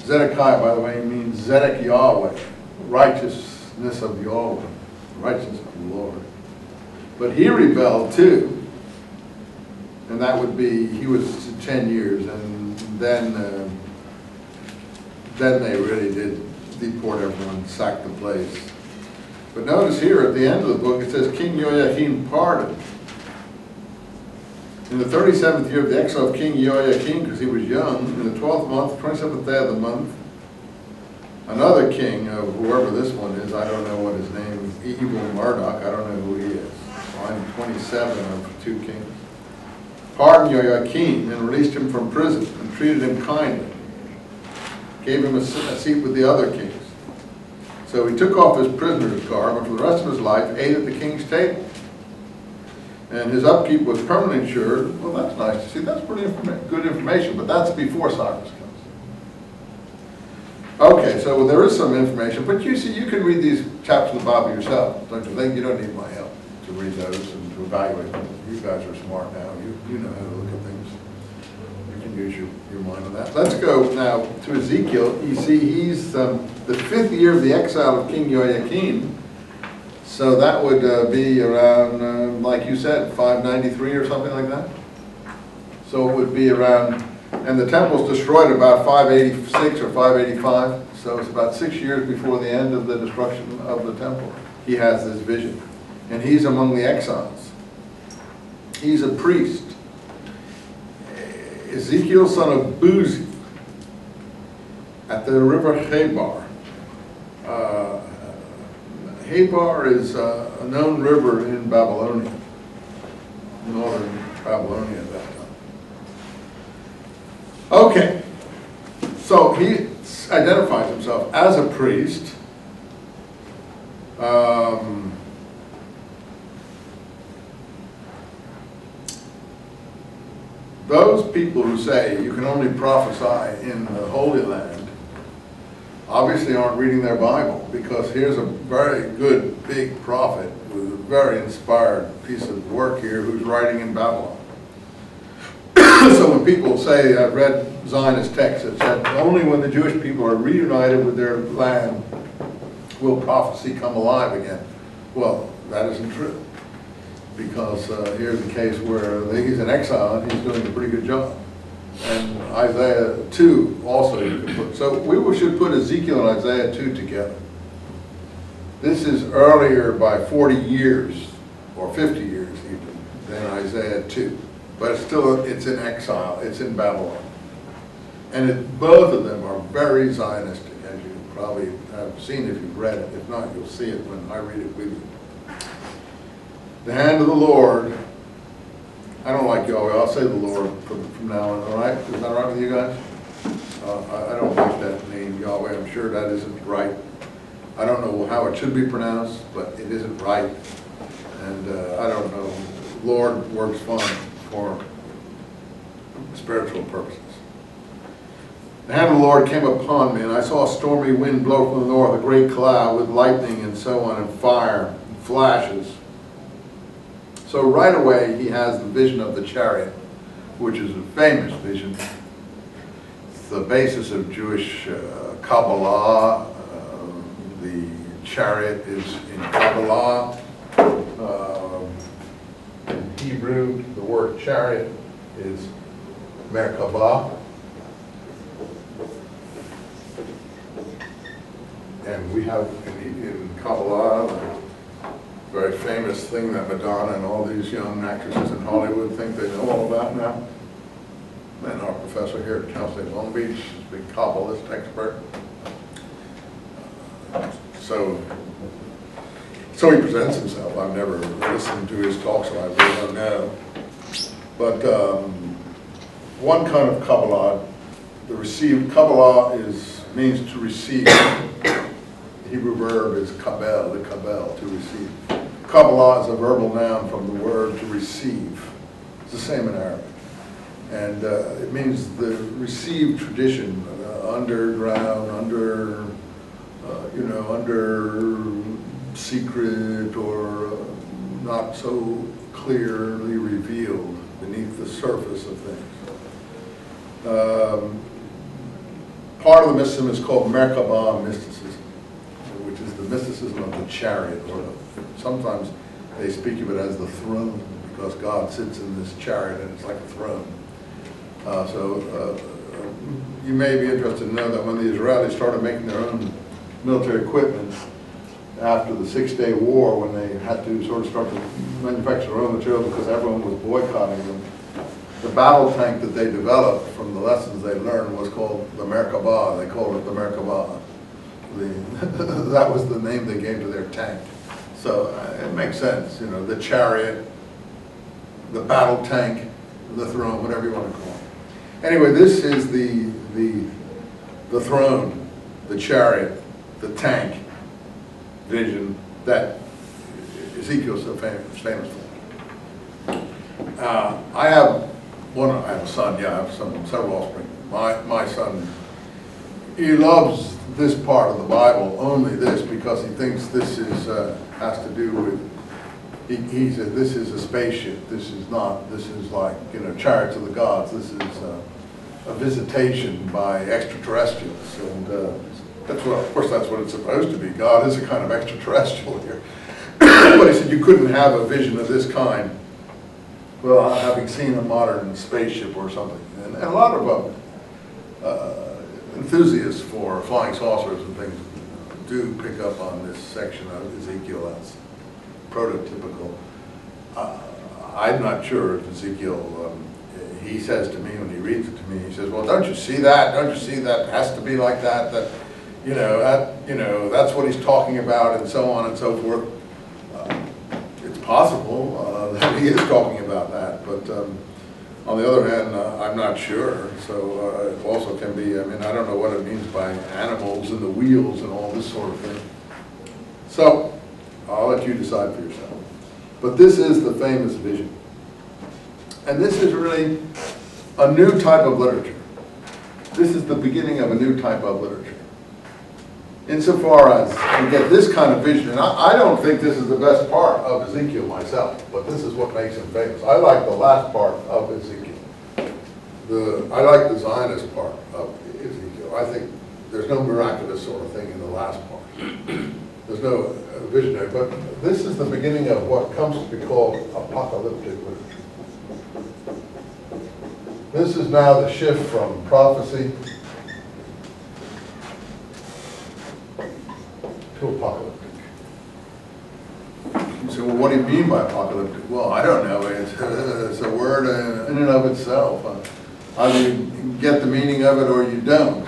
Zedekiah, by the way, means Zedek Yahweh, righteousness of Yahweh, righteousness of the Lord. But he rebelled too, and that would be, he was 10 years, and then they really did deport everyone, sack the place. But notice here at the end of the book it says King Jehoiakim pardoned. In the 37th year of the exile of King Jehoiakim, because he was young, in the 12th month, 27th day of the month, another king of whoever this one is, I don't know what his name is, Evil Marduk, I don't know who he is. Line 27 of 2 Kings. Pardoned Jehoiakim and released him from prison and treated him kindly. Gave him a seat with the other kings. So he took off his prisoner's garb and for the rest of his life ate at the king's table. And his upkeep was permanently ensured. Well, that's nice to see. That's pretty good information, but that's before Cyrus comes. Okay, so there is some information, but you see, you can read these chapters of the Bible yourself. Don't you think? You don't need my help to read those and to evaluate them. You guys are smart now. You know how to look at things. You can use your mind on that. Let's go now to Ezekiel. You see, he's the 5th year of the exile of King Jehoiakim. So that would be around, like you said, 593 or something like that. So it would be around, and the temple's destroyed about 586 or 585. So it's about 6 years before the end of the destruction of the temple. He has this vision. And he's among the exiles. He's a priest. Ezekiel, son of Buzi, at the river Chebar. Chebar is a known river in Babylonia, northern Babylonia at that time. Okay, so he identifies himself as a priest. Those people who say you can only prophesy in the Holy Land obviously aren't reading their Bible, because here's a very good big prophet with a very inspired piece of work here who's writing in Babylon. So when people say, I've read Zionist texts that said only when the Jewish people are reunited with their land will prophecy come alive again. Well, that isn't true, because here's the case where he's in exile and he's doing a pretty good job. And Isaiah 2 also you can put. So we should put Ezekiel and Isaiah 2 together. This is earlier by 40 years, or 50 years even, than Isaiah 2. But it's in exile, it's in Babylon. And both of them are very Zionistic, as you probably have seen if you've read it. If not, you'll see it when I read it with you. The hand of the Lord. I don't like Yahweh. I'll say the Lord from now on, all right? Is that all right with you guys? I don't like that name, Yahweh. I'm sure that isn't right. I don't know how it should be pronounced, but it isn't right. And I don't know. Lord works fine for spiritual purposes. The hand of the Lord came upon me, and I saw a stormy wind blow from the north, a great cloud with lightning and so on, and fire, and flashes. So right away, he has the vision of the chariot, which is a famous vision. It's the basis of Jewish Kabbalah. The chariot is in Kabbalah. In Hebrew, the word chariot is Merkabah. And we have in Kabbalah, very famous thing that Madonna and all these young actresses in Hollywood think they know all about now. And our professor here at Cal State Long Beach is a big Kabbalist expert. So he presents himself. I've never listened to his talk, so I really don't know. But one kind of Kabbalah, Kabbalah means to receive. The Hebrew verb is kabel, to receive. Kabbalah is a verbal noun from the word to receive. It's the same in Arabic. And it means the received tradition, underground, under secret or not so clearly revealed beneath the surface of things. part of the mysticism is called Merkabah mysticism, which is the mysticism of the chariot, or sometimes they speak of it as the throne, because God sits in this chariot and it's like a throne. You may be interested to know that when the Israelis started making their own military equipment after the 6-Day War, when they had to sort of start to manufacture their own material because everyone was boycotting them, the battle tank that they developed from the lessons they learned was called the Merkabah. They called it the Merkabah. That was the name they gave to their tank. So it makes sense, you know, the chariot, the battle tank, the throne, whatever you want to call it. Anyway, this is the throne, the chariot, the tank vision that Ezekiel's so famous for. I have a son, yeah, I have several offspring. My son, he loves this part of the Bible, only this, because he thinks this is has to do with, he said this is a spaceship, this is like, you know, chariots of the gods, this is a visitation by extraterrestrials, and that's what, of course, that's what it's supposed to be. God is a kind of extraterrestrial here. But he said you couldn't have a vision of this kind without having seen a modern spaceship or something. And a lot of enthusiasts for flying saucers and things do pick up on this section of Ezekiel as prototypical. I'm not sure if Ezekiel, he says to me when he reads it to me, he says, well, don't you see that? Don't you see that it has to be like that? That, you know, that's what he's talking about, and so on and so forth. It's possible that he is talking about that, but on the other hand, I'm not sure. So it also can be, I mean, I don't know what it means by animals and the wheels and all this sort of thing. So I'll let you decide for yourself. But this is the famous vision. And this is really a new type of literature. This is the beginning of a new type of literature. Insofar as you get this kind of vision, and I don't think this is the best part of Ezekiel myself, but this is what makes him famous. I like the last part of Ezekiel. I like the Zionist part of Ezekiel. I think there's no miraculous sort of thing in the last part. There's no visionary, but this is the beginning of what comes to be called apocalyptic literature. This is now the shift from prophecy to apocalyptic. You say, well, what do you mean by apocalyptic? Well, I don't know. It's a word in and of itself. Either you get the meaning of it or you don't.